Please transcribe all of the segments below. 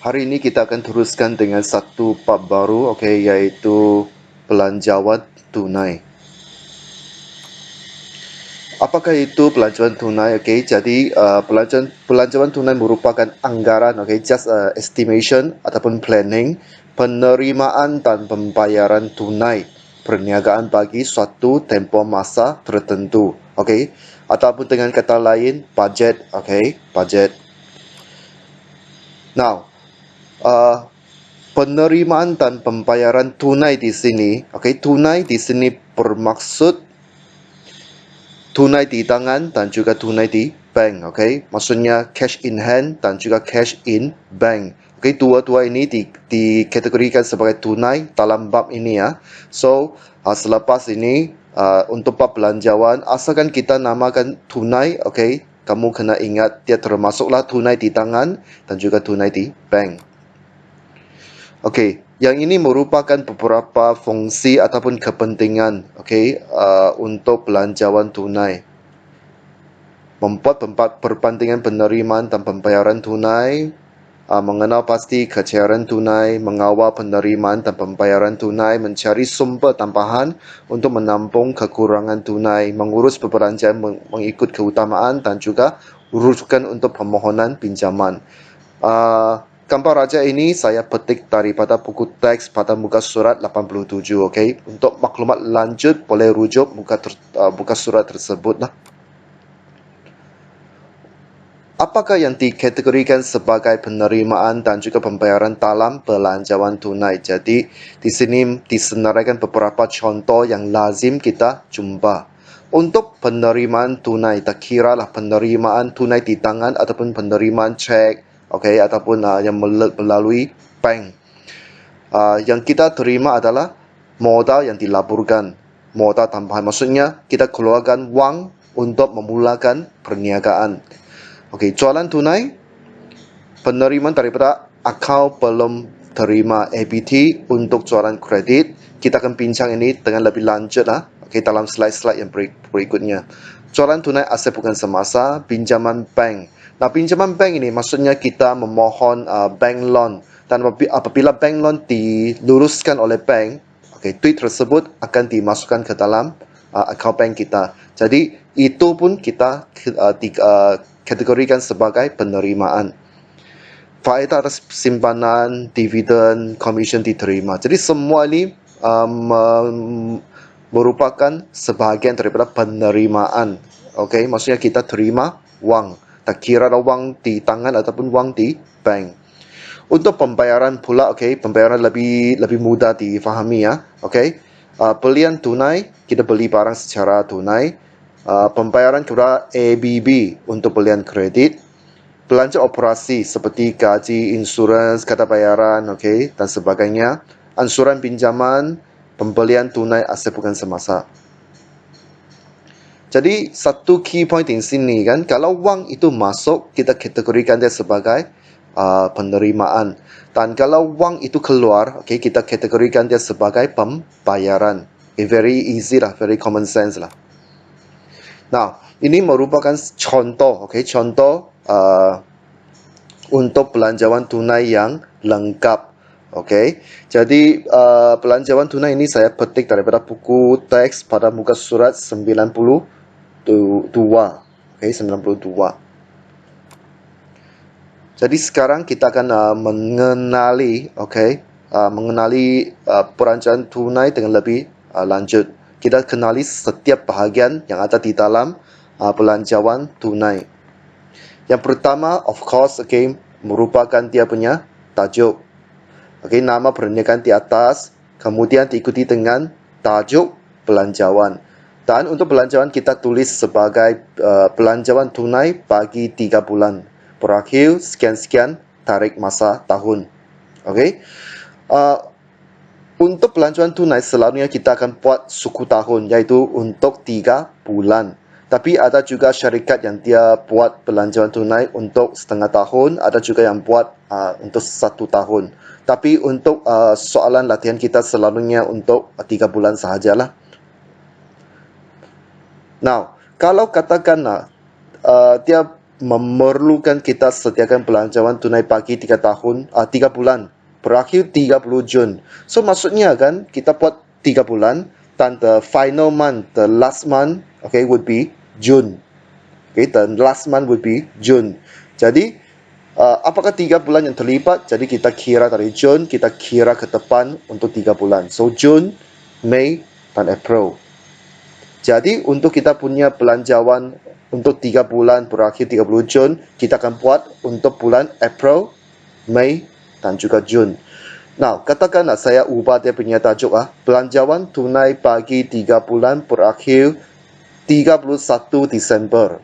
Hari ini kita akan teruskan dengan satu bab baru, okey, iaitu belanjawan tunai. Apakah itu belanjawan tunai? Okey, jadi belanjawan tunai merupakan anggaran, okey, just estimation ataupun planning penerimaan dan pembayaran tunai perniagaan bagi suatu tempoh masa tertentu, okey, ataupun dengan kata lain bajet, okey, bajet. Now, penerimaan dan pembayaran tunai di sini, okey, tunai di sini bermaksud tunai di tangan dan juga tunai di bank, okey. Maksudnya cash in hand dan juga cash in bank. Okey, dua-dua ini dikategorikan sebagai tunai dalam bab ini ya. So, selepas ini untuk bab belanjawan, asalkan kita namakan tunai, okey, kamu kena ingat dia termasuklah tunai di tangan dan juga tunai di bank. Okey, yang ini merupakan beberapa fungsi ataupun kepentingan, okey, untuk belanjawan tunai. Membuat perbandingan penerimaan dan pembayaran tunai, mengenal pasti kecairan tunai, mengawal penerimaan dan pembayaran tunai, mencari sumber tambahan untuk menampung kekurangan tunai, mengurus perbelanjaan mengikut keutamaan dan juga rujukan untuk permohonan pinjaman. Gambar raja ini saya petik daripada buku teks pada muka surat 87, okey. Untuk maklumat lanjut boleh rujuk muka surat tersebut lah. Apakah yang dikategorikan sebagai penerimaan dan juga pembayaran dalam belanjawan tunai? Jadi di sini disenaraikan beberapa contoh yang lazim kita jumpa. Untuk penerimaan tunai, tak kiralah penerimaan tunai di tangan ataupun penerimaan cek, okey, ataupun yang melalui bank. Yang kita terima adalah modal yang dilaburkan, modal tambahan. Maksudnya kita keluarkan wang untuk memulakan perniagaan. Okey, jualan tunai, penerimaan daripada akaun belum terima APT untuk jualan kredit. Kita akan bincang ini dengan lebih lanjut lah. Okey, dalam slide-slide yang berikutnya. Jualan tunai aset bukan semasa, pinjaman bank. Nah, pinjaman bank ini maksudnya kita memohon bank loan, dan apabila bank loan diluruskan oleh bank, okey, duit tersebut akan dimasukkan ke dalam akaun bank kita. Jadi itu pun kita kategorikan sebagai penerimaan. Faedah atas simpanan, dividen, komisen diterima. Jadi semua ini merupakan sebahagian daripada penerimaan. Okey, maksudnya kita terima wang. Tak kira ada wang di tangan ataupun wang di bank. Untuk pembayaran pula, okey, pembayaran lebih mudah difahami ya. Okey. Belian tunai, kita beli barang secara tunai. Pembayaran kepada ABB untuk belian kredit. Belanja operasi seperti gaji, insurans, kata bayaran, okey, dan sebagainya. Ansuran pinjaman, pembelian tunai aset bukan semasa. Jadi satu key point di sini kan, kalau wang itu masuk, kita kategorikan dia sebagai penerimaan. Dan kalau wang itu keluar, okey, kita kategorikan dia sebagai pembayaran. Okay, very easy lah, very common sense lah. Now, ini merupakan contoh, okey, contoh untuk belanjawan tunai yang lengkap. Okey. Jadi belanjawan tunai ini saya petik daripada buku teks pada muka surat 92. Okey, 92. Jadi sekarang kita akan mengenali, okey, mengenali perancangan tunai dengan lebih lanjut. Kita kenali setiap bahagian yang ada di dalam belanjawan tunai. Yang pertama, of course, okay, merupakan dia punya tajuk. Okay, nama perniagaan di atas, kemudian diikuti dengan tajuk belanjawan. Dan untuk belanjawan kita tulis sebagai belanjawan tunai bagi 3 bulan. Berakhir sekian-sekian tarik masa tahun. Okay. Untuk belanjawan tunai selalunya kita akan buat suku tahun, iaitu untuk 3 bulan. Tapi ada juga syarikat yang dia buat belanjawan tunai untuk setengah tahun, ada juga yang buat untuk 1 tahun. Tapi untuk soalan latihan kita selalunya untuk 3 bulan sahajalah. Now, kalau katakanlah dia memerlukan kita sediakan belanjawan tunai pagi 3 bulan. Berakhir 30 Jun. So maksudnya kan kita buat 3 bulan dan the final month, the last month, okay, would be June. Okay, the last month would be June. Jadi apakah 3 bulan yang terlibat? Jadi kita kira dari Jun, kita kira ke depan untuk 3 bulan. So Jun, Mei dan April. Jadi untuk kita punya belanjawan untuk 3 bulan berakhir 30 Jun, kita akan buat untuk bulan April, Mei dan juga Jun. Now, katakanlah saya ubah dia punya tajuk belanjawan tunai bagi 3 bulan berakhir 31 Disember.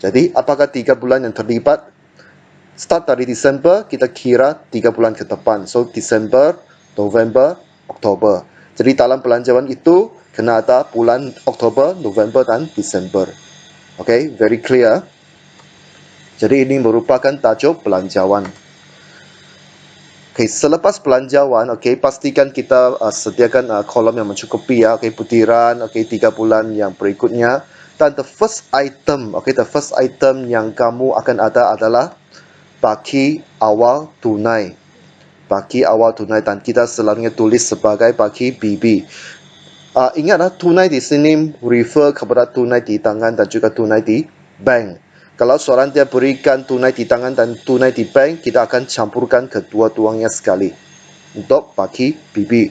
Jadi, apakah 3 bulan yang terlibat? Start dari Disember, kita kira 3 bulan ke depan. So, Disember, November, Oktober. Jadi, dalam belanjawan itu, kena ada bulan Oktober, November dan Disember. Okay, very clear. Jadi, ini merupakan tajuk belanjawan. Okay, selepas belanjawan, okay, pastikan kita sediakan kolom yang mencukupi okay, butiran, okay, 3 bulan yang berikutnya. Dan the first item yang kamu akan ada adalah baki awal tunai. Baki awal tunai dan kita selalunya tulis sebagai baki BB. Ingatlah, tunai di sini refer kepada tunai di tangan dan juga tunai di bank. Kalau seorang dia berikan tunai di tangan dan tunai di bank, kita akan campurkan kedua-duanya sekali untuk baki BB.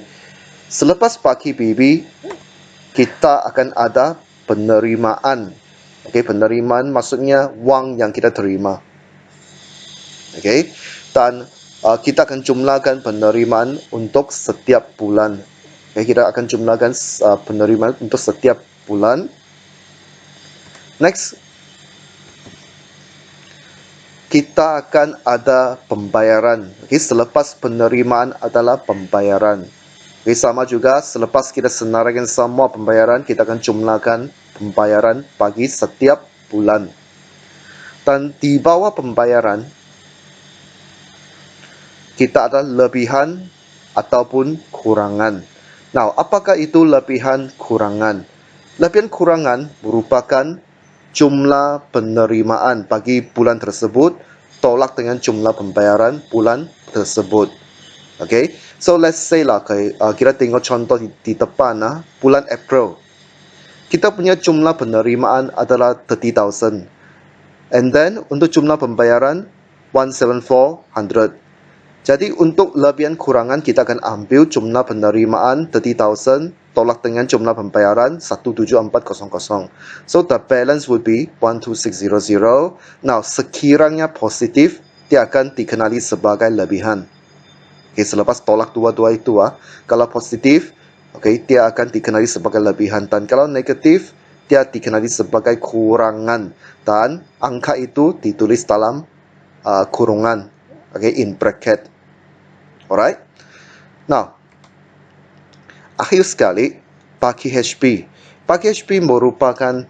Selepas baki BB, kita akan ada penerimaan. Okay, penerimaan maksudnya wang yang kita terima. Okay, dan kita akan jumlahkan penerimaan untuk setiap bulan. Okay, kita akan jumlahkan penerimaan untuk setiap bulan. Next, kita akan ada pembayaran. Okay, selepas penerimaan adalah pembayaran. Okay, sama juga selepas kita senaraikan semua pembayaran, kita akan jumlahkan pembayaran bagi setiap bulan. Dan di bawah pembayaran, kita ada lebihan ataupun kurangan. Now, apakah itu lebihan kurangan? Lebihan kurangan merupakan jumlah penerimaan bagi bulan tersebut tolak dengan jumlah pembayaran bulan tersebut. Okay, so let's say lah, kita tengok contoh di depan bulan April. Kita punya jumlah penerimaan adalah 30,000. And then untuk jumlah pembayaran 17400. Jadi untuk lebihan kurangan kita akan ambil jumlah penerimaan 30,000 tolak dengan jumlah pembayaran 17400. So the balance would be 12600. Now sekiranya positif, dia akan dikenali sebagai lebihan. Okay, selepas tolak dua-dua itu kalau positif, okay, dia akan dikenali sebagai lebihan, dan kalau negatif, dia dikenali sebagai kurangan, dan angka itu ditulis dalam kurungan, okay, in bracket. Alright. Now, akhir sekali, baki HP. Baki HP merupakan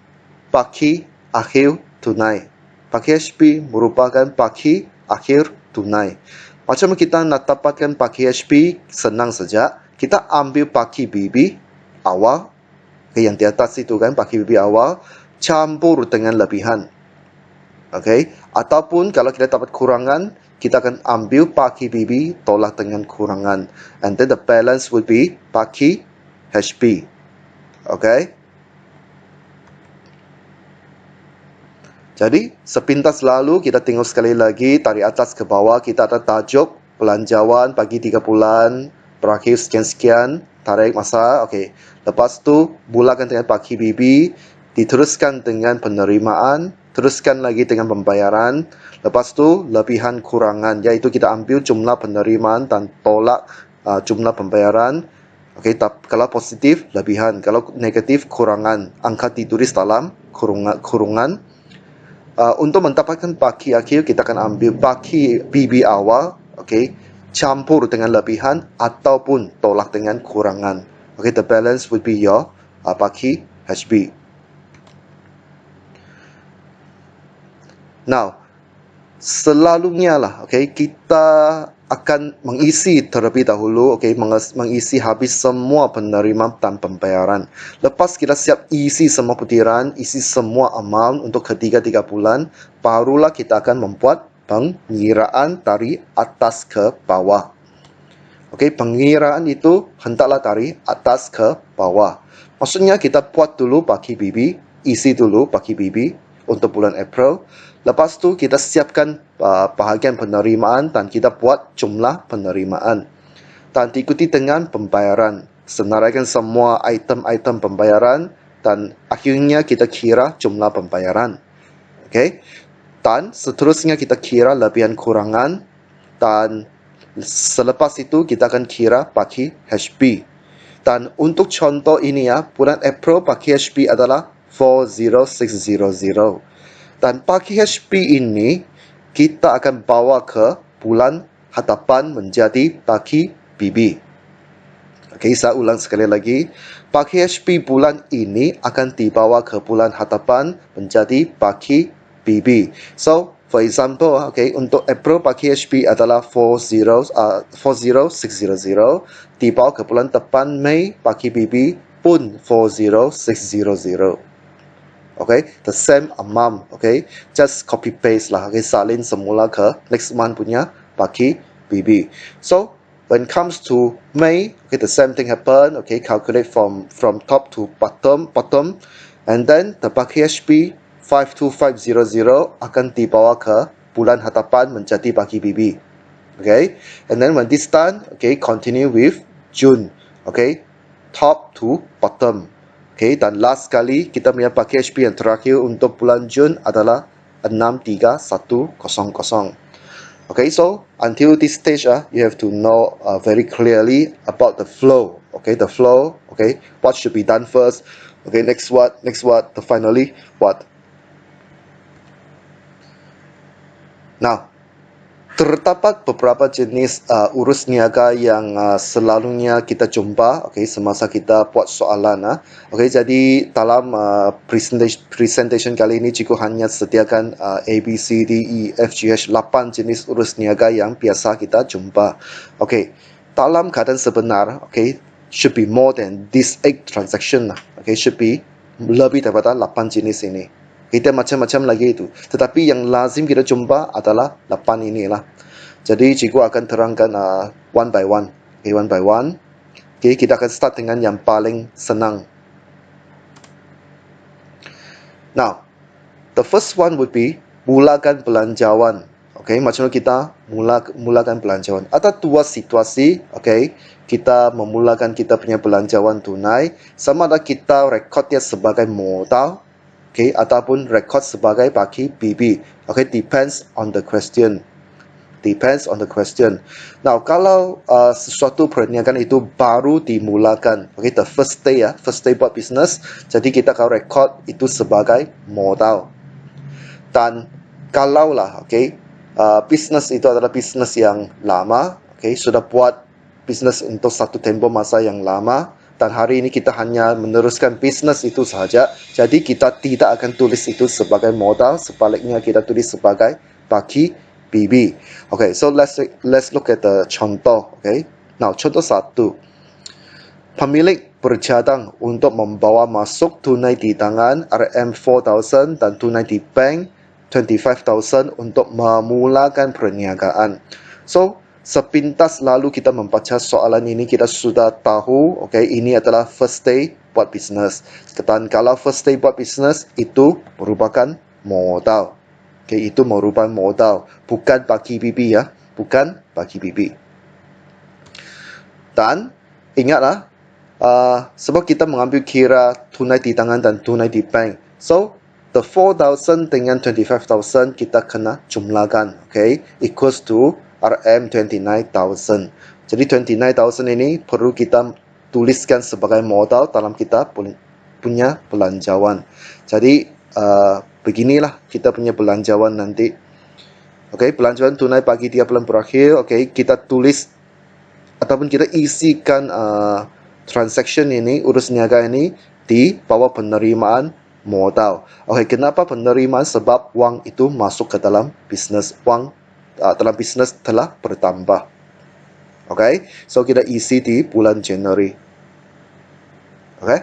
baki akhir tunai. Baki HP merupakan baki akhir tunai. Macam kita nak dapatkan baki HP, senang saja. Kita ambil baki BB awal, yang di atas itu kan, baki BB awal, campur dengan lebihan. Okay. Ataupun kalau kita dapat kurangan, kita akan ambil baki BB tolak dengan kurangan. And then the balance would be baki HP. Okay. Jadi, sepintas lalu kita tengok sekali lagi dari atas ke bawah, kita ada tajuk belanjawan bagi 3 bulan, berakhir sekian-sekian, tarik masa. Okay. Lepas tu, mulakan dengan baki BB, diteruskan dengan penerimaan, teruskan lagi dengan pembayaran. Lepas tu, lebihan kurangan, iaitu kita ambil jumlah penerimaan dan tolak jumlah pembayaran. Okay, kalau positif, lebihan. Kalau negatif, kurangan. Angka ditulis dalam kurungan. Untuk mendapatkan baki akhir, kita akan ambil baki BB awal, okay, campur dengan lebihan ataupun tolak dengan kurangan. Okay, the balance would be your baki HB. Now, selalunya lah, kita akan mengisi terlebih dahulu, mengisi habis semua penerimaan dan pembayaran. Lepas kita siap isi semua butiran, isi semua amount untuk ketiga bulan, barulah kita akan membuat pengiraan dari atas ke bawah. Pengiraan itu hendaklah dari atas ke bawah. Maksudnya kita buat dulu bagi BB, isi dulu bagi BB untuk bulan April. Lepas tu kita siapkan bahagian penerimaan dan kita buat jumlah penerimaan. Dan diikuti dengan pembayaran. Senaraikan semua item-item pembayaran dan akhirnya kita kira jumlah pembayaran. Dan seterusnya kita kira lebihan kurangan dan selepas itu kita akan kira bagi HP. Dan untuk contoh ini bulan April bagi HP adalah 40600. Dan bagi HP ini, kita akan bawa ke bulan hadapan menjadi bagi BB. Saya ulang sekali lagi. Bagi HP bulan ini akan dibawa ke bulan hadapan menjadi bagi BB. So, for example, untuk April bagi HP adalah 40600. Dibawa ke bulan depan Mei bagi BB pun 40600. The same amount, just copy paste lah, salin semula ke next month punya bagi BB. So when it comes to May, the same thing happen, calculate from top to bottom, and then the bagi HP 52500 akan dibawa ke bulan hadapan menjadi bagi BB. And then when this done, continue with June, top to bottom. Dan last kali kita punya bagi HP yang terakhir untuk bulan Jun adalah 63100. So until this stage, you have to know very clearly about the flow. The flow. What should be done first? Next what? Finally what? Now, terdapat beberapa jenis urus niaga yang selalunya kita jumpa semasa kita buat soalan. Jadi dalam presentation kali ini cikgu hanya sediakan A, B, C, D, E, F, G, H 8 jenis urus niaga yang biasa kita jumpa. Dalam keadaan sebenar, should be more than this 8 transaction. Should be lebih daripada 8 jenis ini. Kita macam-macam lagi itu. Tetapi yang lazim kita jumpa adalah 8 inilah. Jadi cikgu akan terangkan one by one. One by one. Kita akan start dengan yang paling senang. Now, the first one would be mulakan belanjawan. Macam mana kita mulakan belanjawan? Ada dua situasi, kita memulakan kita punya belanjawan tunai. Sama ada kita rekod dia sebagai modal, ataupun rekod sebagai bagi BB. Depends on the question. Now, kalau sesuatu perniagaan itu baru dimulakan, the first day buat business, jadi kita akan rekod itu sebagai modal. Dan kalau lah, business itu adalah business yang lama, sudah buat business untuk satu tempoh masa yang lama, dan hari ini kita hanya meneruskan bisnes itu sahaja. Jadi kita tidak akan tulis itu sebagai modal, sebaliknya kita tulis sebagai bagi BB. So let's look at the contoh. Now, contoh 1. Pemilik bercadang untuk membawa masuk tunai di tangan RM4,000 dan tunai di bank 25,000 untuk memulakan perniagaan. So, sepintas lalu kita membaca soalan ini, kita sudah tahu, ini adalah first day buat bisnes. Dan kalau first day buat bisnes, itu merupakan modal. Itu merupakan modal, bukan bagi BB bukan bagi BB. Dan ingatlah, sebab kita mengambil kira tunai di tangan dan tunai di bank. So, the 4,000 dengan 25,000 kita kena jumlahkan, equals to RM29,000. Jadi 29,000 ini perlu kita tuliskan sebagai modal dalam kita punya belanjawan. Jadi beginilah kita punya belanjawan nanti. Belanjawan tunai bagi 3 bulan berakhir. Kita tulis ataupun kita isikan transaction ini, urus niaga ini di bawah penerimaan modal. Okey, kenapa penerimaan? Sebab wang itu masuk ke dalam bisnes. Wang dalam bisnes telah bertambah. Okey, so kita isi di bulan Januari. Okey.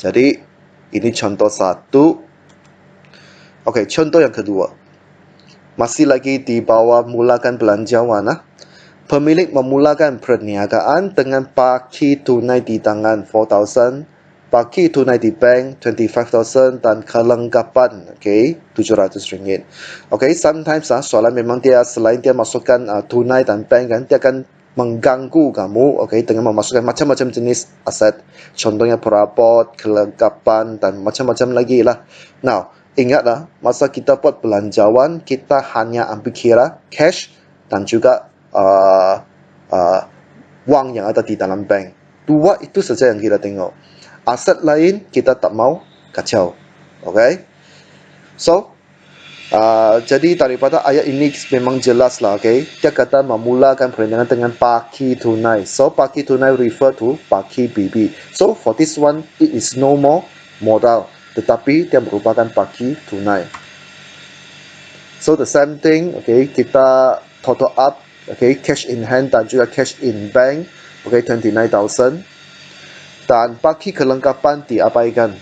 Jadi ini contoh satu. Okey, contoh yang kedua. Masih lagi di bawah mulakan belanjawan. Pemilik memulakan perniagaan dengan parkir tunai di tangan 4,000, parkir tunai di bank 25,000 dan kelengkapan RM700. Okay, sometimes soalan memang dia selain dia masukkan tunai dan bank kan, dia akan mengganggu kamu dengan memasukkan macam-macam jenis aset. Contohnya perabot, kelengkapan dan macam-macam lagi lah. Now, ingatlah masa kita buat belanjawan, kita hanya ambil kira cash dan juga wang yang ada di dalam bank. Dua itu saja yang kita tengok. Aset lain kita tak mau kacau. Okay? So, jadi daripada ayat ini memang jelas lah. Okay? Dia kata memulakan perniagaan dengan parkir tunai. So, parkir tunai refer to parkir BB. So, for this one, it is no more modal. Tetapi dia merupakan parkir tunai. So, the same thing. Okay? Kita total up. Okay, cash in hand dan juga cash in bank, 29,000. Dan parkir kelengkapan diabaikan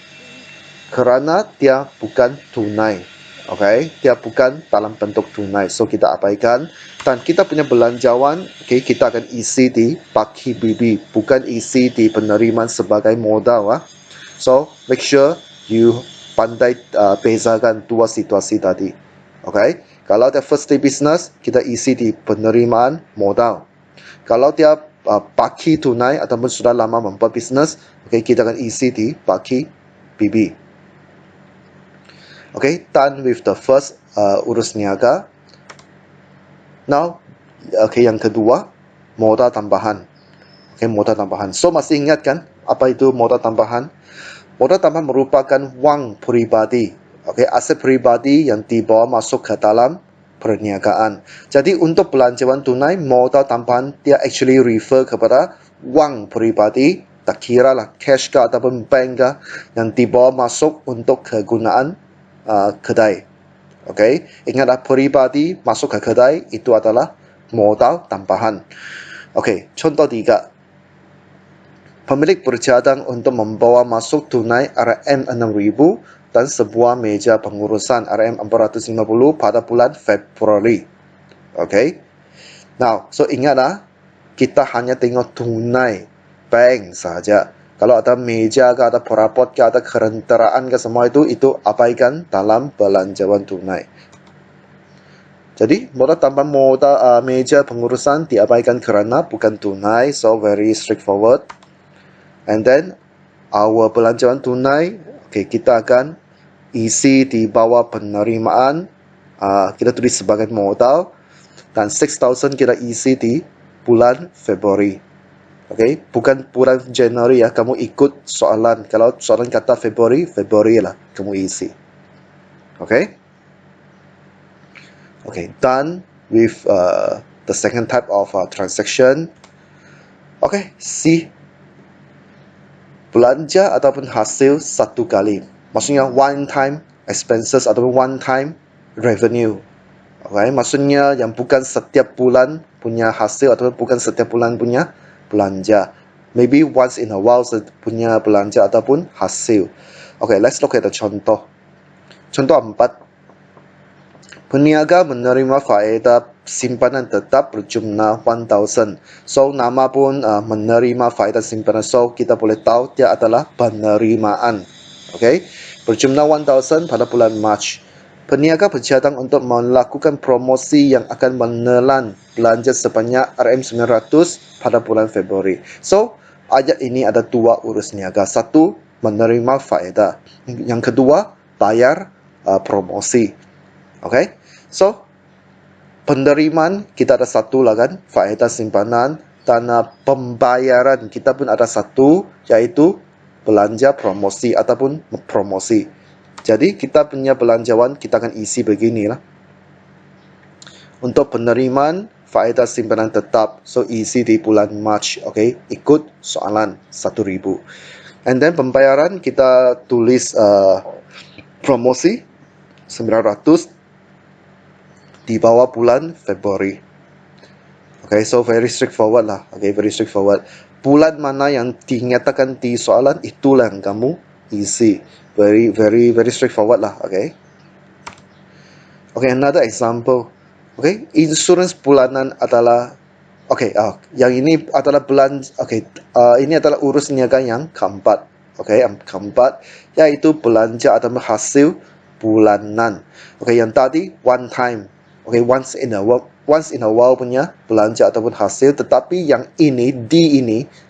kerana dia bukan tunai. Okay, dia bukan dalam bentuk tunai, so kita abaikan. Dan kita punya belanjawan, kita akan isi di parkir BB, bukan isi di penerimaan sebagai modal. So make sure you pandai bezakan dua situasi tadi. Okay. Kalau dia first day business, kita isi di penerimaan modal. Kalau dia parkir tunai ataupun sudah lama membuat bisnes, kita akan isi di parkir BB. Done with the first urus niaga. Now, yang kedua, modal tambahan. Modal tambahan. So, masih ingat kan apa itu modal tambahan? Modal tambahan merupakan wang peribadi. Aset peribadi yang dibawa masuk ke dalam perniagaan. Jadi untuk belanjawan tunai, modal tambahan dia actually refer kepada wang peribadi, tak kira lah cash ke ataupun bank ke, yang dibawa masuk untuk kegunaan kedai. Ingatlah peribadi masuk ke kedai itu adalah modal tambahan. Contoh 3. Pemilik bercadang untuk membawa masuk tunai RM6,000 dan sebuah meja pengurusan RM450 pada bulan Februari. Now, so ingatlah, kita hanya tengok tunai bank saja. Kalau ada meja ke, ada perabot ke, ada kerenteraan ke, semua itu abaikan dalam belanjawan tunai. Jadi, modal tambah modal meja pengurusan diabaikan kerana bukan tunai, so very straightforward. And then, our belanjawan tunai, kita akan isi di bawah penerimaan. Kita tulis sebagai modal. Dan 6,000 kita isi di bulan Februari. Bukan bulan Januari ya. Kamu ikut soalan. Kalau soalan kata Februari, Februari lah kamu isi. Done with the second type of transaction. C. Belanja ataupun hasil satu kali. Maksudnya one time expenses ataupun one time revenue. Maksudnya yang bukan setiap bulan punya hasil ataupun bukan setiap bulan punya belanja. Maybe once in a while punya belanja ataupun hasil. Let's look at the contoh. Contoh 4. Peniaga menerima faedah simpanan tetap berjumlah 1,000. So, nama pun menerima faedah simpanan. So, kita boleh tahu dia adalah penerimaan. Berjumlah 1,000 pada bulan Mac. Peniaga bercadang untuk melakukan promosi yang akan menelan belanja sebanyak RM900 pada bulan Februari. So, ayat ini ada dua urus niaga. Satu, menerima faedah. Yang kedua, bayar promosi. So, penerimaan kita ada satu lah kan, faedah simpanan, dan pembayaran kita pun ada satu, yaitu belanja promosi ataupun promosi. Jadi kita punya belanjawan kita akan isi beginilah. Untuk penerimaan faedah simpanan tetap, so isi di bulan Mac. Ikut soalan 1,000. And then pembayaran kita tulis promosi 900 di bawah bulan Februari. Okay, so very straightforward lah. Okay, very straightforward. Bulan mana yang dinyatakan di soalan, itulah yang kamu isi. Very straightforward lah. Okay. Okay, another example. Okay, insurans bulanan adalah yang ini adalah ini adalah urus niaga yang keempat. Yang keempat yaitu belanja atau hasil bulanan. Yang tadi one time. Once in a while punya belanja ataupun hasil, tetapi yang ini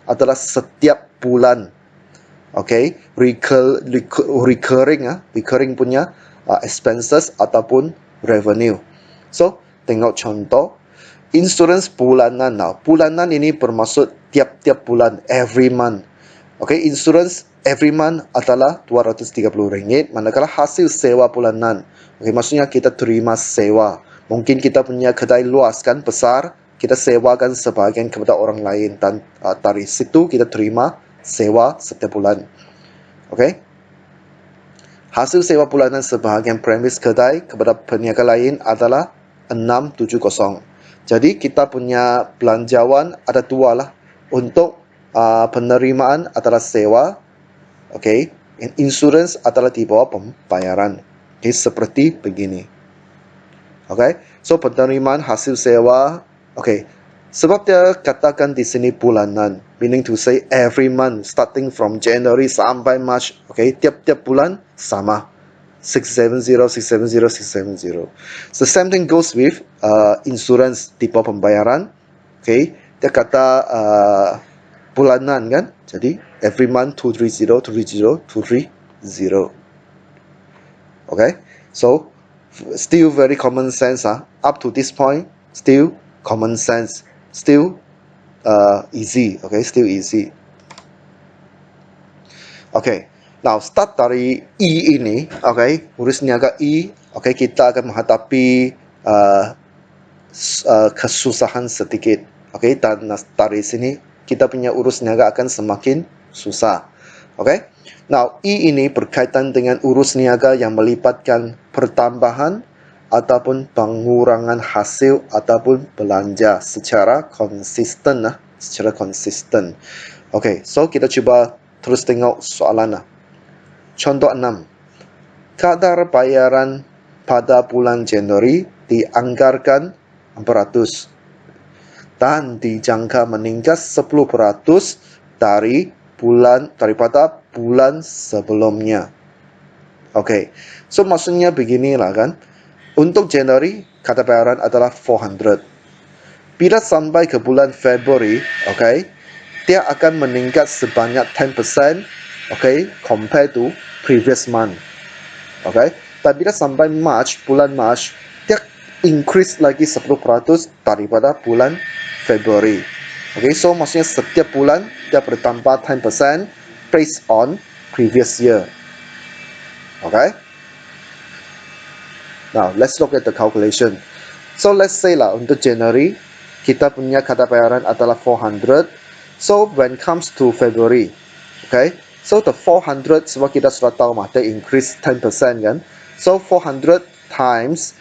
adalah setiap bulan. Recurring punya expenses ataupun revenue. So, tengok contoh insurans bulanan. Bulanan ini bermaksud tiap-tiap bulan, every month. Insurans every month adalah RM230, manakala hasil sewa bulanan. Maksudnya kita terima sewa. Mungkin kita punya kedai luas kan, besar, kita sewakan sebagian kepada orang lain dan dari situ kita terima sewa setiap bulan. Hasil sewa bulanan sebahagian premis kedai kepada peniaga lain adalah 670. Jadi kita punya belanjawan ada dua lah. Untuk penerimaan adalah sewa. Insurans adalah di bawah pembayaran. Seperti begini. So penerimaan hasil sewa. Sebab dia katakan di sini bulanan, meaning to say every month starting from January sampai March. Tiap-tiap bulan sama. 670. The same thing goes with insurance di bawah pembayaran. Dia kata bulanan kan. Jadi every month 230. So still very common sense. Up to this point, still common sense. Still easy. Still easy. Now, start dari E ini, urus niaga E, kita akan menghadapi kesusahan sedikit. Dan dari sini, kita punya urus niaga akan semakin susah. Now, E ini berkaitan dengan urus niaga yang melibatkan pertambahan ataupun pengurangan hasil ataupun belanja secara konsisten. So kita coba terus tengok soalan. Contoh 6. Kadar bayaran pada bulan Januari dianggarkan 400 dan dijangka meningkat 10% daripada bulan sebelumnya. So maksudnya beginilah kan. Untuk Januari, kadar bayaran adalah 400. Bila sampai ke bulan Februari, dia akan meningkat sebanyak 10%, compared to previous month. Dan bila sampai bulan March, dia increase lagi 10% daripada bulan Februari. So maksudnya setiap bulan dia bertambah 10% based on previous year. Now, let's look at the calculation. So, let's say lah, untuk January, kita punya kadar bayaran adalah 400. So, when it comes to February, so the 400, sebab kita sudah tahu dia increase 10% kan. So, 400 times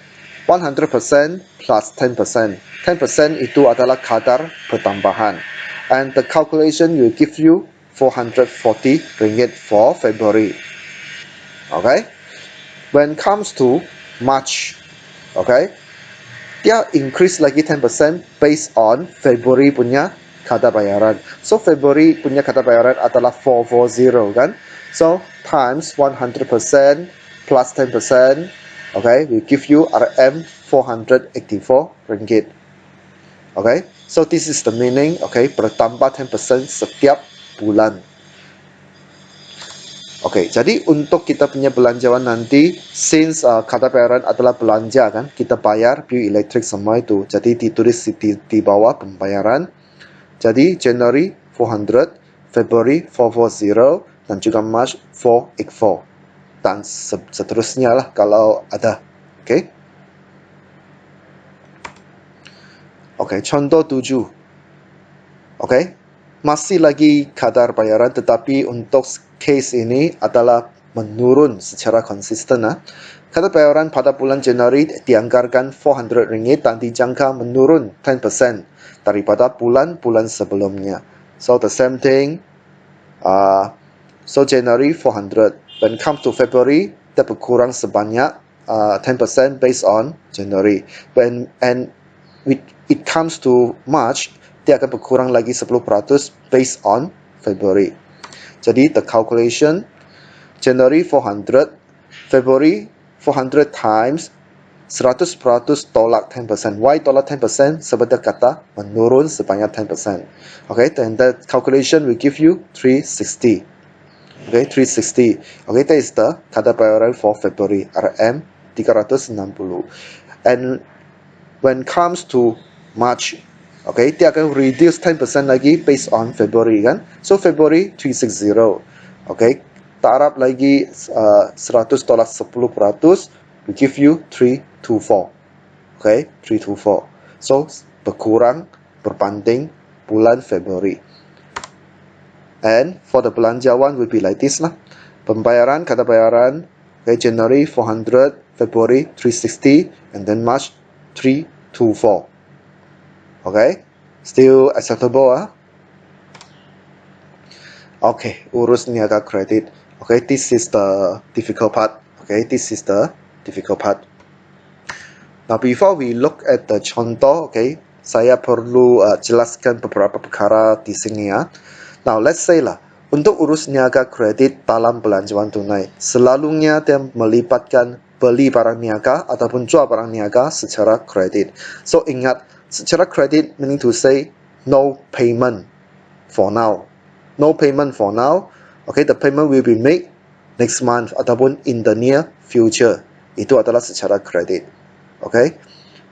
100% plus 10%. 10% itu adalah kadar pertambahan. And the calculation will give you RM440 for February. When it comes to March, dia increase lagi 10% based on February punya kadar bayaran. So February punya kadar bayaran adalah 440 kan. So times 100% plus 10%, will give you RM484. So this is the meaning. Bertambah 10% setiap bulan. Jadi untuk kita punya belanjawan nanti, since kadar bayaran adalah belanja kan, kita bayar bil elektrik semua itu. Jadi ditulis di bawah pembayaran. Jadi January 400, February 440, dan juga March 484. Dan seterusnya lah kalau ada. Contoh 7. masih lagi kadar bayaran, tetapi untuk case ini adalah menurun secara konsisten. Kadar bayaran pada bulan Januari dianggarkan RM400 dan dijangka menurun 10% daripada bulan-bulan sebelumnya. So the same thing. So January 400. When it comes to February, dia berkurang sebanyak 10% based on January. And it comes to March, dia akan berkurang lagi 10% based on February. Jadi the calculation, January 400, February 400 times 100% tolak 10%. Why tolak 10%? Sebab dia kata menurun sebanyak 10%. Okay, then the calculation will give you 360. Okay, 360. Okay, that is the kadar bayaran for February, RM 360. And when comes to March, okay, dia akan reduce 10% lagi based on February kan. So February 360. Okay, tarap lagi 100 tolak 10%, we give you 324. Okay, 324. So berkurang berbanding bulan Februari. And for the belanjawan will be like this lah. Pembayaran, kadar bayaran, okay, January 400, February 360, and then March 324. Okay, still acceptable Okay, urus niaga kredit. Okay, this is the difficult part. Okay, this is the difficult part. Now before we look at the contoh, okay, saya perlu jelaskan beberapa perkara di sini ya. Now let's say lah, untuk urus niaga kredit dalam belanjawan tunai, selalunya dia melibatkan beli barang niaga ataupun jual barang niaga secara kredit. So ingat, secara kredit meaning to say no payment for now. No payment for now. Okay, the payment will be made next month ataupun in the near future. Itu adalah secara kredit. Okay.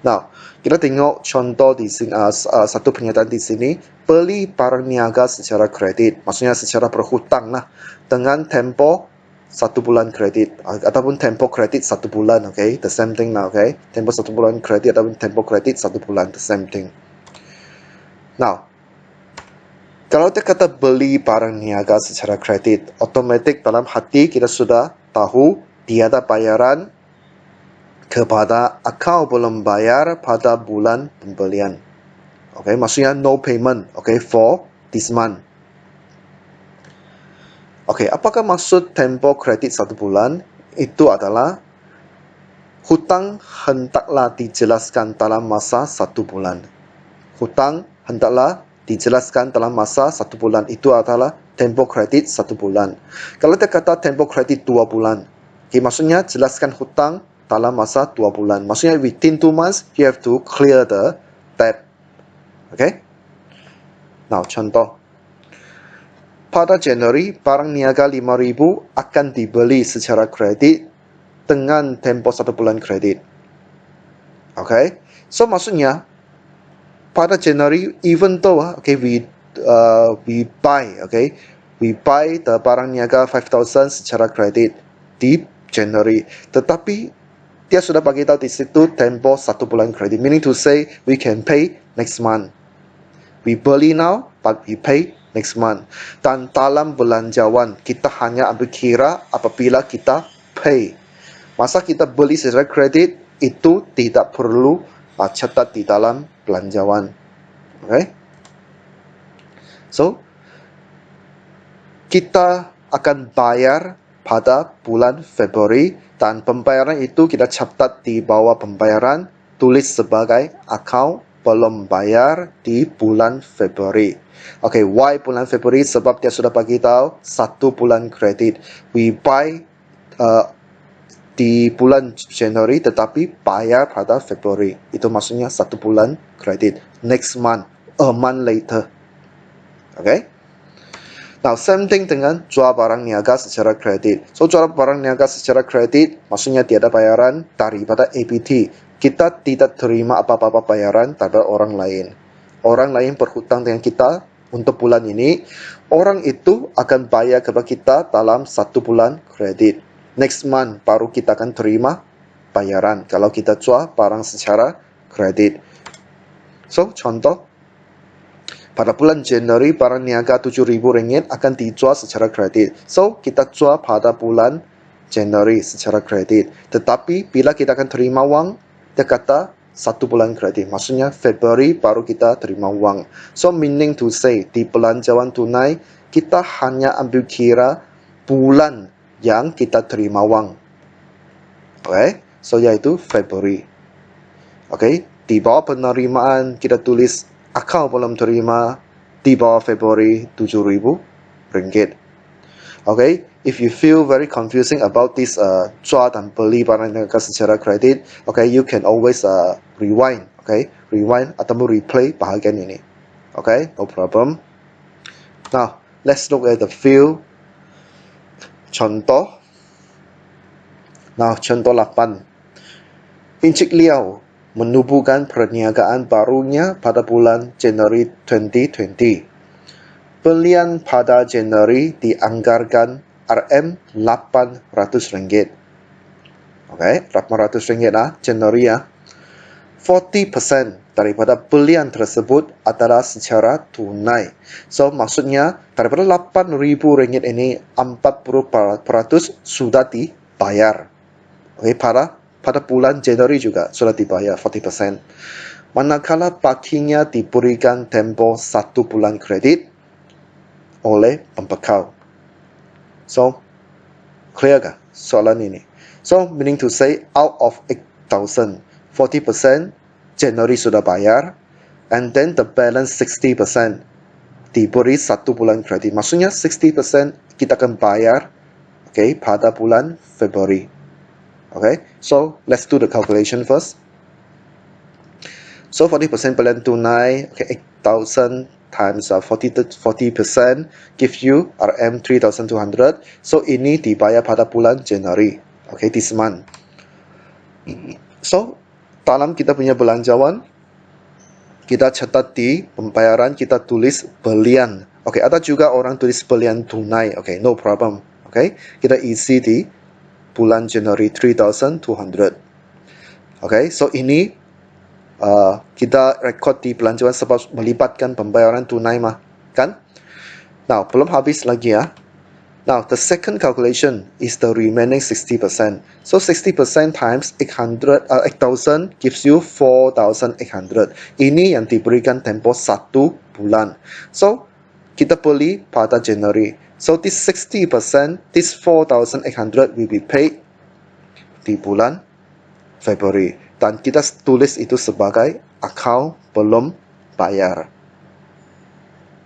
Now, kita tengok contoh di sini, satu pernyataan di sini, beli barang niaga secara kredit, maksudnya secara berhutang lah, dengan tempo 1 bulan kredit ataupun tempo kredit 1 bulan, okay, the same thing lah, okay, tempo 1 bulan kredit ataupun tempo kredit 1 bulan, the same thing. Now, kalau kita kata beli barang niaga secara kredit, otomatik dalam hati kita sudah tahu tiada bayaran kepada akau belum bayar pada bulan pembelian. Okay, maksudnya no payment, okay, for this month. Okay, apakah maksud tempo kredit 1 bulan? Itu adalah hutang hendaklah dijelaskan dalam masa 1 bulan. Hutang hendaklah dijelaskan dalam masa 1 bulan. Itu adalah tempo kredit 1 bulan. Kalau kita kata tempo kredit 2 bulan, okay, maksudnya jelaskan hutang dalam masa 2 bulan. Maksudnya within 2 months, you have to clear the debt. Okay? Now, contoh. Pada Januari, barang niaga 5,000 akan dibeli secara kredit dengan tempo 1 bulan kredit. Okay? So, maksudnya, pada Januari, even though, okay, we buy, okay, we buy the barang niaga 5,000 secara kredit di Januari. Tetapi, dia sudah bagi tahu di situ tempo 1 bulan kredit. Meaning to say, we can pay next month. We beli now, but we pay next month. Dan dalam belanjawan, kita hanya ambil kira apabila kita pay. Masa kita beli secara kredit, itu tidak perlu catat di dalam belanjawan. Okay? So, kita akan bayar pada bulan Februari dan pembayaran itu kita catat di bawah pembayaran, tulis sebagai akau belum bayar di bulan Februari. Okay, why bulan Februari? Sebab dia sudah bagi tahu 1 bulan kredit. We buy di bulan Januari tetapi bayar pada Februari. Itu maksudnya 1 bulan kredit. Next month, a month later. Okay? Now, same thing dengan jual barang niaga secara kredit. So, jual barang niaga secara kredit, maksudnya tiada bayaran daripada APT. Kita tidak terima apa-apa bayaran daripada orang lain. Orang lain berhutang dengan kita untuk bulan ini. Orang itu akan bayar kepada kita dalam 1 bulan kredit. Next month, baru kita akan terima bayaran kalau kita jual barang secara kredit. So, contoh. Pada bulan Januari, barang niaga RM7,000 akan dijual secara kredit. So, kita jual pada bulan Januari secara kredit. Tetapi, bila kita akan terima wang, dia kata 1 bulan kredit. Maksudnya, Februari baru kita terima wang. So, meaning to say, di belanjawan tunai, kita hanya ambil kira bulan yang kita terima wang. Okay? So, yaitu Februari. Okay? Di bawah penerimaan, kita tulis akal belum terima di bawah Februari RM7,000. Okay, if you feel very confusing about this jual dan beli barang niaga secara kredit, okay, you can always rewind, okay, rewind atau replay bahagian ini. Okay, no problem. Now, let's look at the few contoh. Nah, contoh 8. Encik Liao menubuhkan perniagaan barunya pada bulan Januari 2020. Belian pada Januari dianggarkan RM800. Okay, RM800 lah, Januari ya. 40% daripada belian tersebut adalah secara tunai. So, maksudnya daripada RM8,000 ini 40% sudah dibayar. Okay, pada bulan Januari juga sudah dibayar 40%. Manakala bakinya diberikan tempoh 1 bulan kredit oleh pembekal. So, clear kah soalan ini? So, meaning to say, out of 8,000, 40% Januari sudah bayar, and then the balance 60% diberi 1 bulan kredit. Maksudnya 60% kita akan bayar, okay, pada bulan Februari. Okay, so let's do the calculation first. So 40% belian tunai, okay, 8,000 times 40% give you RM3,200. So ini dibayar pada bulan Januari. Okay, this month. So dalam kita punya belanjawan, kita catat di pembayaran, kita tulis belian. Okay, ada juga orang tulis belian tunai. Okay, no problem. Okay, kita isi di bulan Januari 3,200. Okay, so ini kita rekod di belanjawan sebab melibatkan pembayaran tunai mah, kan? Now, belum habis lagi ya. Now, the second calculation is the remaining 60%. So 60% times 8,000 gives you 4,800. Ini yang diberikan tempoh 1 bulan. So, kita beli pada Januari. So this 60%, this 4,800 will be paid di bulan Februari. Dan kita tulis itu sebagai akal belum bayar.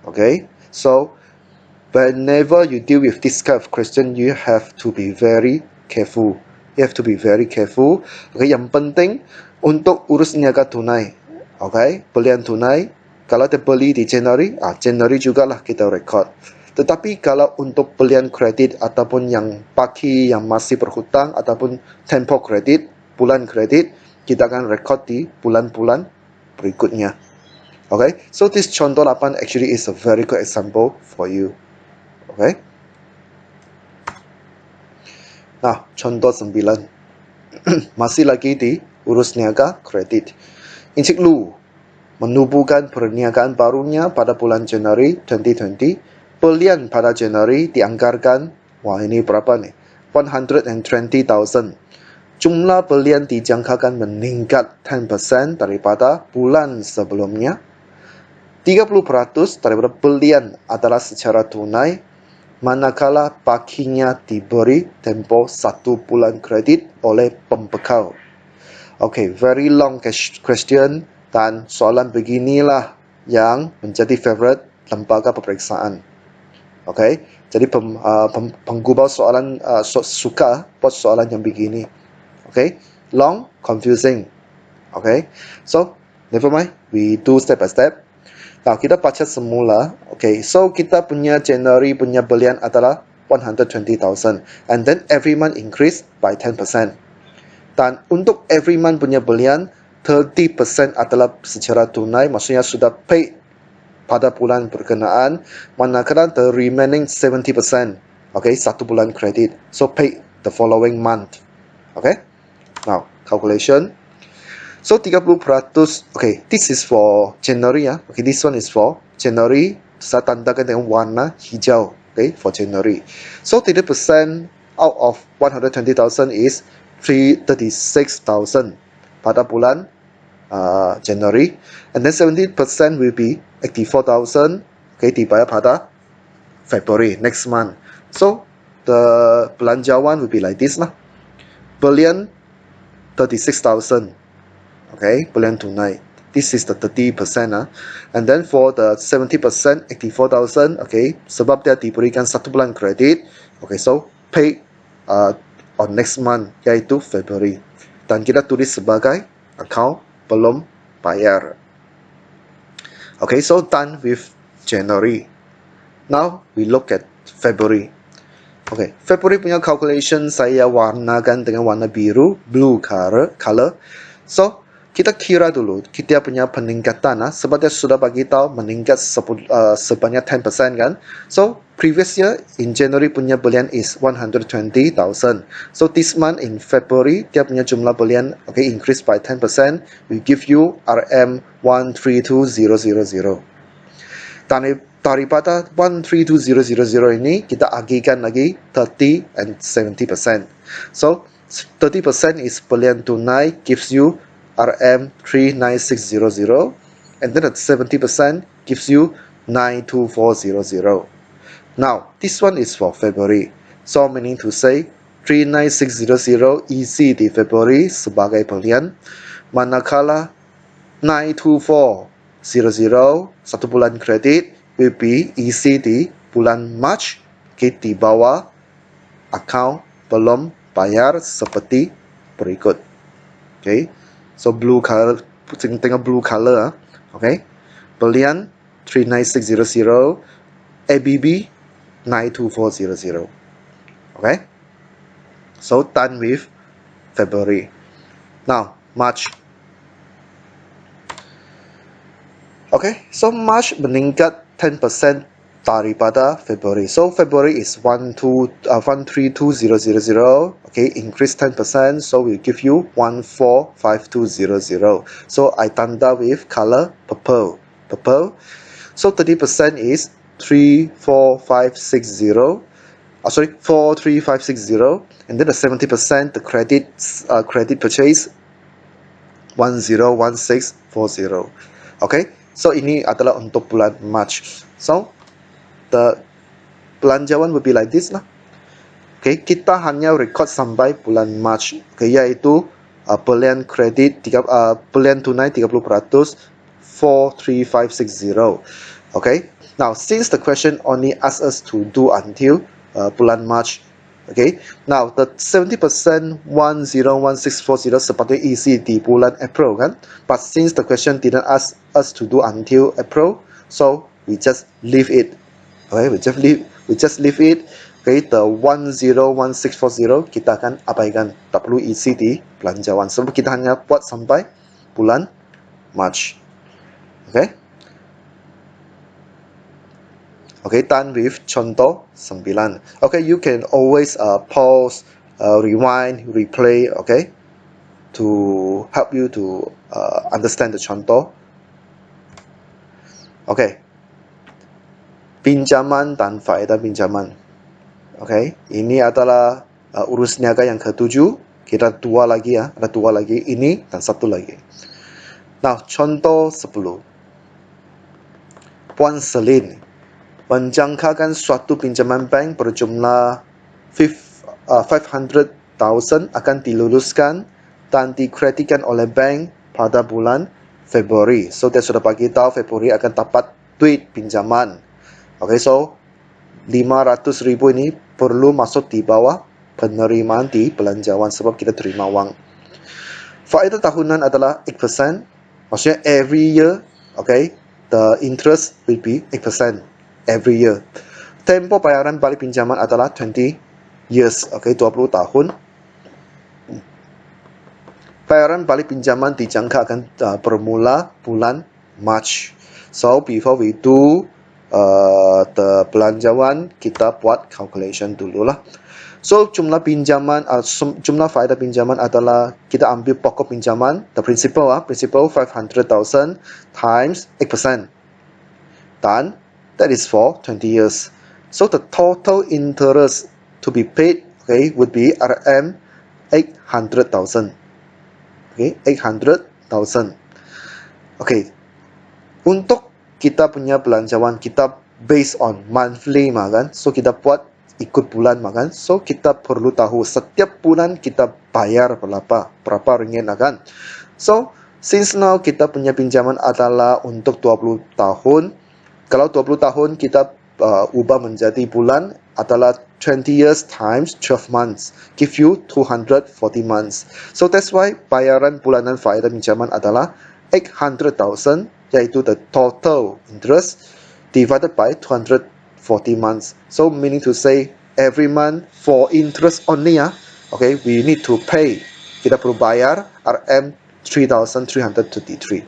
Okay? So, whenever you deal with this kind of question, you have to be very careful. You have to be very careful. Okay, yang penting untuk urus niaga tunai. Okay, belian tunai. Kalau kita beli di Januari, Januari jugalah kita rekod. Tetapi kalau untuk belian kredit ataupun yang baki, yang masih berhutang ataupun tempo kredit, bulan kredit, kita akan rekod di bulan-bulan berikutnya. Okay, so this contoh 8 actually is a very good example for you. Okay. Nah, contoh 9. Masih lagi di urus niaga kredit. Encik Lu menubuhkan perniagaan barunya pada bulan Januari 2020. Belian pada Januari dianggarkan, wah ini berapa nih? 120,000. Jumlah belian dijangkakan meningkat 10% daripada bulan sebelumnya. 30% daripada belian adalah secara tunai, manakala bakinya diberi tempoh 1 bulan kredit oleh pembekal. Okay, very long question, dan soalan beginilah yang menjadi favorite lembaga peperiksaan. Okay, jadi penggubah soalan suka buat soalan yang begini. Okay, long, confusing. Okay, so never mind, we do step by step. Nah, kita baca semula. Okay, so kita punya Januari punya belian adalah 120,000, and then every month increase by 10%. Dan untuk every month punya belian, 30% adalah secara tunai, maksudnya sudah paid pada bulan berkenaan, manakala the remaining 70%, okay, 1 bulan kredit, so pay the following month. Okay, now calculation. So 30%, okay, this is for January ya. Okay, this one is for January. Saya tandakan dengan warna hijau, okay, for January. So 30% out of 120,000 is 336,000 pada bulan January, and then 70% will be 84,000, okay, dibayar pada February next month. So the belanjawan will be like this lah. Belian 36,000. Okay, belian tunai. This is the 30%. And then for the 70%, 84,000. Okay, sebab dia diberikan 1 bulan kredit. Okay, so pay on next month, yaitu February. Dan kita tulis sebagai account belum bayar. Okay, so done with January. Now we look at February. Okay, February punya calculation saya warnakan dengan warna biru, blue color. So kita kira dulu kita punya peningkatan sebab dia sudah bagi tahu meningkat sebanyak 10% kan. So previous year in January punya belian is 120,000. So this month in February dia punya jumlah belian okay increase by 10%. We give you RM 132,000. Daripada 132,000 ini kita agihkan lagi 30 and 70%. So 30% is belian tunai gives you RM 39600, and then at 70% gives you 92400. Now this one is for February, so meaning to say 39600 isi di February sebagai belian, manakala 92400 1 bulan kredit will be isi di bulan March di bawah account belum bayar seperti berikut. Okay, so blue color, tengok blue color. Okay, belian 39600, ABB 92400. Okay, so done with February. Now March. Okay, so March meningkat 10% daripada February. So February is 132,000. Okay, increase 10%. So we give you 145200. So I tanda with color purple. So 30% is 34560. 43560. And then the 70%, the credit purchase 101640. Okay, so ini adalah untuk bulan March. So the belanjawan will be like this lah. Okay, kita hanya record sampai bulan March. Okay, yaitu belian kredit belian tunai 30%, 43560. Okay, now since the question only asks us to do until bulan March. Okay, now the 70% 101640 seperti isi di bulan April kan, but since the question didn't ask us to do until April, so we just leave it. Okay, we just leave it. Okay, the 101640 kita akan abaikan, tak perlu isi di belanjawan sebab kita hanya buat sampai bulan March. Okay, okay, done with contoh 9. Okay, you can always pause, rewind, replay, okay, to help you to understand the contoh. Okay, pinjaman dan faedah pinjaman. Okay, ini adalah urus niaga yang ke-7. Kita ada dua lagi, ini dan satu lagi. Nah, contoh 10. Puan Selin menjangkakan suatu pinjaman bank berjumlah 500,000 akan diluluskan dan dikreditkan oleh bank pada bulan Februari. So dia sudah bagi tahu Februari akan dapat duit pinjaman. Okay, so 500,000 ini perlu masuk di bawah penerimaan di belanjawan sebab kita terima wang. Faedah tahunan adalah 8%. Maksudnya every year, okay, the interest will be 8% every year. Tempo bayaran balik pinjaman adalah 20 years, okay, 20 tahun. Bayaran balik pinjaman dijangka akan bermula bulan March. So before we do the belanjawan, kita buat calculation dulu lah. So jumlah pinjaman, jumlah faedah pinjaman adalah kita ambil pokok pinjaman, the principal 500,000 times 8%. Dan that is for 20 years. So the total interest to be paid, okay, would be RM 800,000. Okay, 800,000. Okay, untuk kita punya belanjawan kita based on monthly kan, so kita buat ikut bulan kan, so kita perlu tahu setiap bulan kita bayar berapa ringgit kan. So since now kita punya pinjaman adalah untuk 20 tahun, kalau 20 tahun kita ubah menjadi bulan adalah 20 years times 12 months, give you 240 months. So that's why bayaran bulanan faedah pinjaman adalah 800,000, yaitu the total interest divided by 240 months. So meaning to say every month for interest only okay, we need to pay, kita perlu bayar RM 3,333.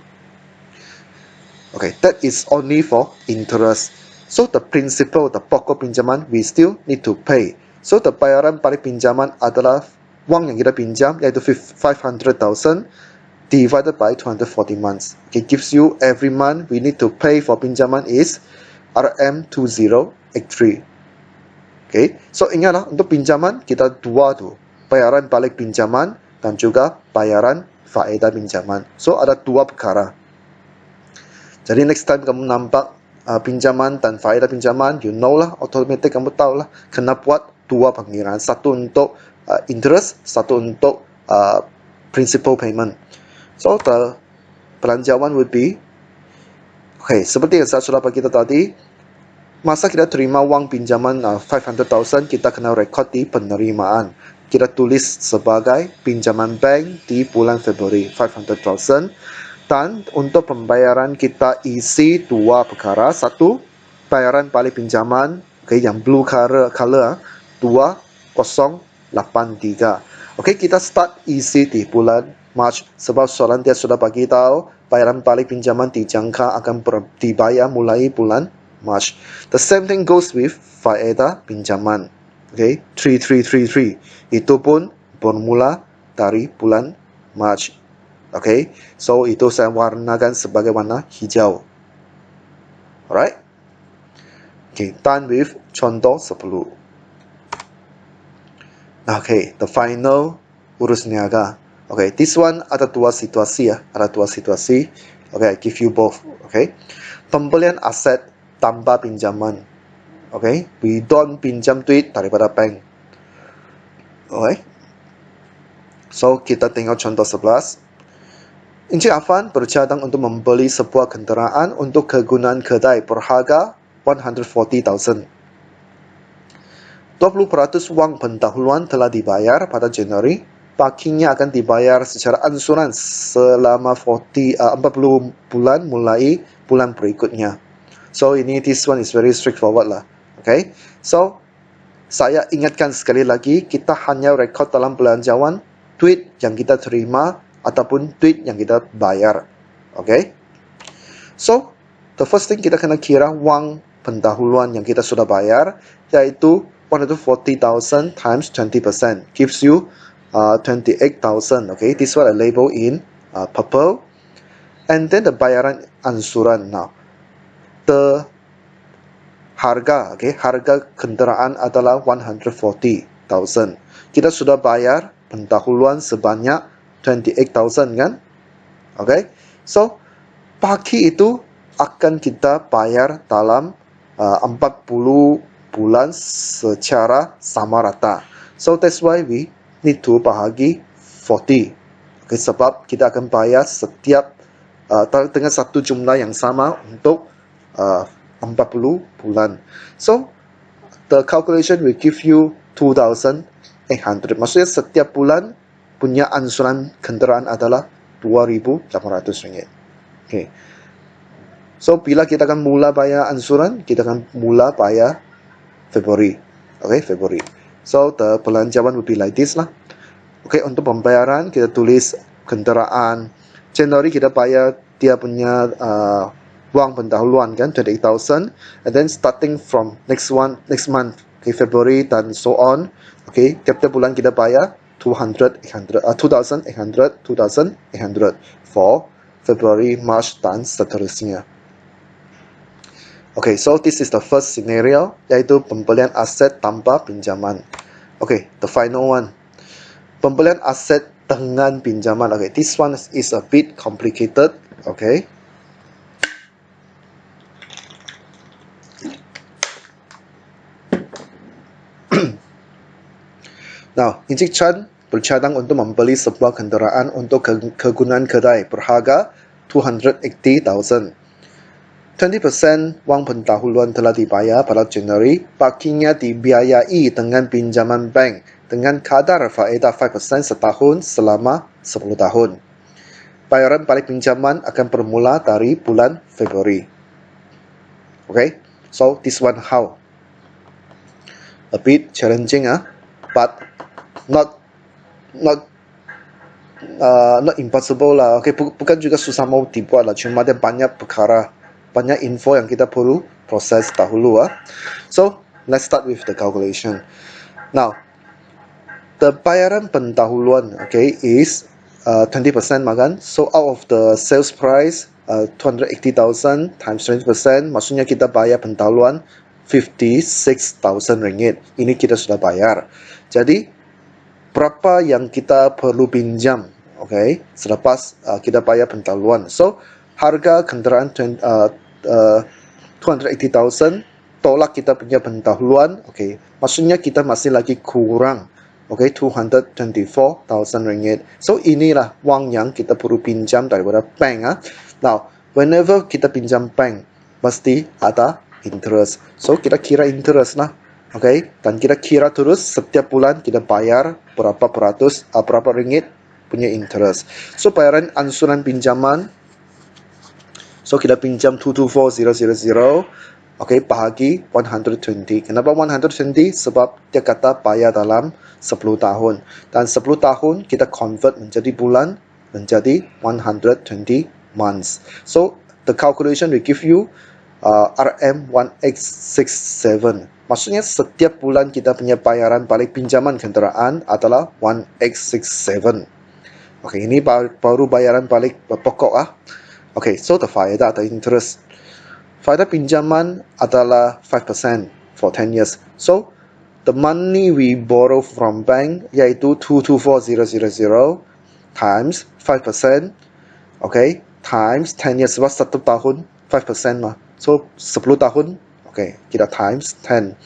Okay, that is only for interest. So the principal, the pokok pinjaman, we still need to pay. So the bayaran pada pinjaman adalah wang yang kita pinjam, yaitu 500,000 divided by 240 months. Okay, gives you every month we need to pay for pinjaman is RM 2083. Okay, so ingatlah untuk pinjaman kita dua tu, bayaran balik pinjaman dan juga bayaran faedah pinjaman. So ada dua perkara. Jadi next time kamu nampak pinjaman dan faedah pinjaman, you know lah, automatic kamu tahu lah, kena buat dua pengiraan, satu untuk interest, satu untuk principal payment. So the belanjawan would be, okay, seperti yang saya sudah bagi kita tadi, masa kita terima wang pinjaman 500,000, kita kena rekod di penerimaan. Kita tulis sebagai pinjaman bank di bulan Februari 500,000. Dan untuk pembayaran kita isi dua perkara. Satu, bayaran balik pinjaman, okay, yang blue color 2083. Okay, kita start isi di bulan March, sebab soalan dia sudah bagi tahu bayaran balik pinjaman dijangka akan dibayar mulai bulan March. The same thing goes with faedah pinjaman. Okay, 3333. Itu pun bermula dari bulan March. Okay, so itu saya warnakan sebagai warna hijau. Alright. Okay, done with contoh 10. Okay, the final urus niaga. Okay, this one ada dua situasi ada dua situasi. Okay, I give you both. Okay, pembelian aset tanpa pinjaman. Okay, we don't pinjam duit daripada bank. Okay, so kita tengok contoh 11. Encik Afan bercadang untuk membeli sebuah kenderaan untuk kegunaan kedai berharga 140,000. 20% wang pendahuluan telah dibayar pada Januari. Parkingnya akan dibayar secara ansuran selama 40 bulan mulai bulan berikutnya. So this one is very straightforward lah. Okay, so saya ingatkan sekali lagi, kita hanya rekod dalam belanjawan duit yang kita terima ataupun duit yang kita bayar. Okay, so the first thing kita kena kira wang pendahuluan yang kita sudah bayar, yaitu 140,000 times 20% gives you 28,000. Okay, this one I label in purple. And then the bayaran ansuran. Now the harga, okay, harga kenderaan adalah 140,000. Kita sudah bayar pendahuluan sebanyak 28,000 kan? Okay, so parking itu akan kita bayar dalam 40 bulan secara sama rata. So that's why we need to bahagi 40. Okay, sebab kita akan bayar setiap dengan satu jumlah yang sama untuk 40 bulan. So the calculation will give you 2,800. Maksudnya setiap bulan punya ansuran kenderaan adalah 2,800 ringgit. Okay. So bila kita akan mula bayar ansuran, kita akan mula bayar Februari. Okay, Februari. So the belanjawan will be like this lah. Okay, untuk pembayaran kita tulis kenderaan. Januari kita bayar dia punya wang pendahuluan kan 28,000, and then starting from next month okay, February dan so on. Okay, tiap-tiap bulan kita bayar 2,800 for February, March dan seterusnya. Okay, so this is the first scenario, yaitu pembelian aset tanpa pinjaman. Okay, the final one. Pembelian aset dengan pinjaman. Okay, this one is a bit complicated. Okay. Now, Encik Chan bercadang untuk membeli sebuah kenderaan untuk kegunaan kedai berharga 280,000. 20% wang pendahuluan telah dibayar pada Januari, bakinya dibiayai dengan pinjaman bank dengan kadar faedah 5% setahun selama 10 tahun. Bayaran balik pinjaman akan bermula dari bulan Februari. Okay, so this one how? A bit challenging, but not impossible lah. Okay, bukan juga susah mau dibuat lah, cuma ada banyak perkara, banyak info yang kita perlu proses dahulu. So, let's start with the calculation. Now, the bayaran pendahuluan, okay, is 20% makan. So, out of the sales price, 280,000 times 20%, maksudnya kita bayar pendahuluan 56,000 ringgit. Ini kita sudah bayar. Jadi, berapa yang kita perlu pinjam, okay, selepas kita bayar pendahuluan. So, harga kenderaan 280,000 tolak kita punya pendahuluan, okay, maksudnya kita masih lagi kurang, okay, 224,000 ringgit. So, inilah wang yang kita perlu pinjam daripada bank. Now, whenever kita pinjam bank, mesti ada interest. So, kita kira interest lah. Okay, dan kita kira terus setiap bulan kita bayar berapa peratus, berapa ringgit punya interest. So, bayaran angsuran pinjaman, so kita pinjam 224,000, okay, bahagi 120. Kenapa 120? Sebab dia kata bayar dalam 10 tahun. Dan 10 tahun kita convert menjadi bulan, menjadi 120 months. So, the calculation will give you RM1X67. Maksudnya setiap bulan kita punya bayaran balik pinjaman kenderaan adalah 1X67. Okay, ini baru bayaran balik pokok. Okay, so the faedah atau interest. Faedah pinjaman adalah 5% for 10 years. So, the money we borrow from bank yaitu 224,000 times 5%, okay, times 10 years. Sebab 1 tahun 5% lah. So, 10 tahun, okay, kita times 10.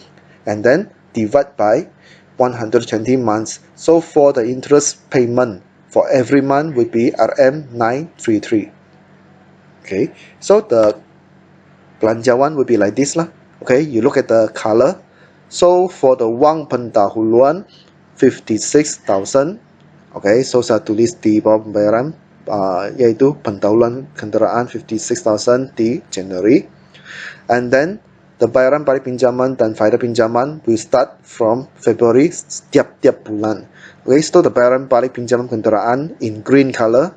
And then, divide by 120 months. So, for the interest payment for every month would be RM933. Okay, so the belanjawan will be like this lah. Okay, you look at the color. So for the wang pendahuluan 56,000. Okay, so saya tulis di bawah pembayaran yaitu pendahuluan kenderaan 56,000 di Januari. And then the bayaran balik pinjaman dan faedah pinjaman will start from February setiap bulan. Okay, so the bayaran balik pinjaman kenderaan in green color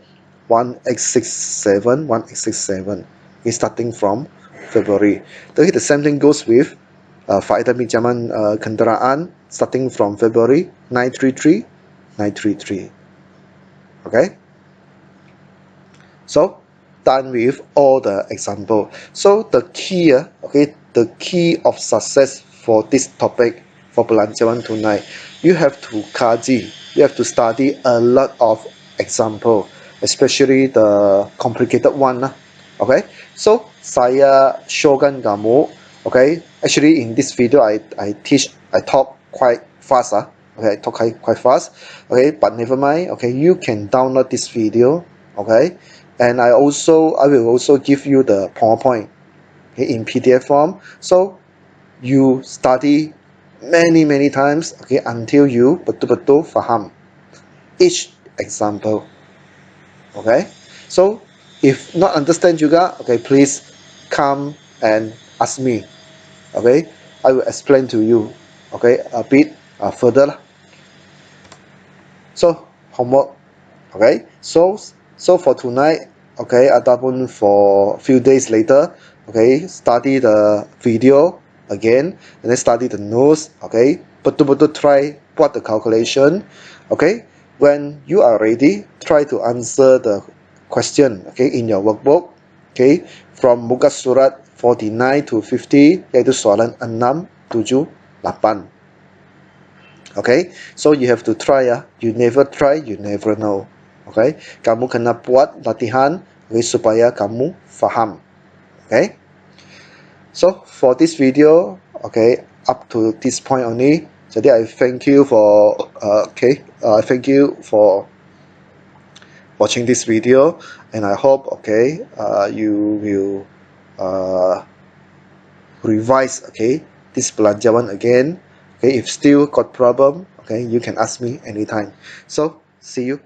1X67 is starting from February. Then the same thing goes with faedah pinjaman kenderaan starting from February 933. Okay, so done with all the example. So the key, okay, the key of success for this topic for belanjawan tunai, you have to kaji, you have to study a lot of example, especially the complicated one. Okay, so saya showkan kamu. Okay, actually in this video I talk quite fast. Okay, I talk quite fast. Okay, but never mind. Okay, you can download this video. Okay, and I will also give you the PowerPoint, okay, in PDF form. So you study many times, okay, until you betul-betul faham each example. Okay, so if not understand juga, okay, please come and ask me. Okay, I will explain to you, okay, a bit further. So homework, okay, so for tonight, okay, ataupun for few days later, okay, study the video again, and then study the notes. Okay, betul-betul try buat the calculation. Okay, when you are ready, try to answer the question. Okay, in your workbook. Okay, from muka surat 49 to 50, yaitu soalan 6, 7, 8. Okay, so you have to try ya. You never try, you never know. Okay, kamu kena buat latihan, okay, supaya kamu faham. Okay, so for this video, okay, up to this point only. Jadi I thank you for I thank you for watching this video, and I hope you will revise this belanjawan again. Okay, if still got problem, okay, you can ask me anytime. So see you